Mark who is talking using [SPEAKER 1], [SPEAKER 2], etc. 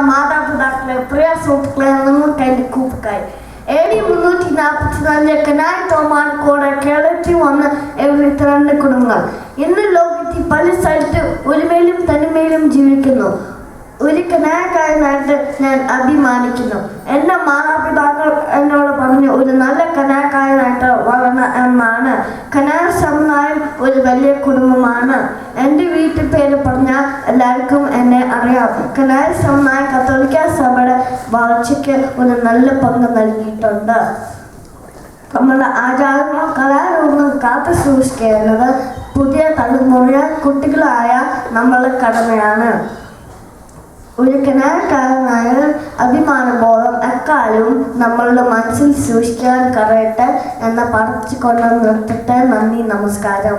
[SPEAKER 1] മാതാപിതാക്കളെ, പ്രിയ സുഹൃത്തുക്കളെ, നിങ്ങൾക്ക് എൻ്റെ കൂപ്പുകായി AD 344 കനാൽ തോമാനക്കോട് കേരളത്തിൽ വന്ന് 72 കുടുംബങ്ങൾ ഇന്ന് ലോകത്തിൽ പല സ്ഥലത്ത് ഒരുമയിലും തനിമയിലും ജീവിക്കുന്നു. ഒരു കനാക്കാരനായിട്ട് ഞാൻ അഭിമാനിക്കുന്നു. എൻ്റെ മാതാപിതാക്കൾ എന്നോട് പറഞ്ഞു ഒരു നല്ല കനാക്കാരനായിട്ട് വളരണം എന്നാണ്. കനാൽ സമുദായം ഒരു വലിയ കുടുംബമാണ്. എൻ്റെ വീട്ടിൽ പേര് പറഞ്ഞാൽ എല്ലാവർക്കും എന്നെ അറിയാം. കനാൽ സമുദായം കത്തോലിക്ക സഭയുടെ വളർച്ചയ്ക്ക് ഒരു നല്ല പങ്ക് നൽകിയിട്ടുണ്ട്. നമ്മുടെ ആചാരങ്ങളും കലാരൂപങ്ങളും കാത്തു സൂക്ഷിക്കേണ്ടത് പുതിയ തലമുറ കുട്ടികളായ നമ്മളുടെ കടമയാണ്. ഒരു കനാൽക്കാരനായ അഭിമാനബോധം എക്കാലവും നമ്മളുടെ മനസ്സിൽ സൂക്ഷിക്കാൻ കഴിയട്ടെ എന്ന് പറഞ്ഞുകൊണ്ട് നിർത്തട്ടെ. നന്ദി, നമസ്കാരം.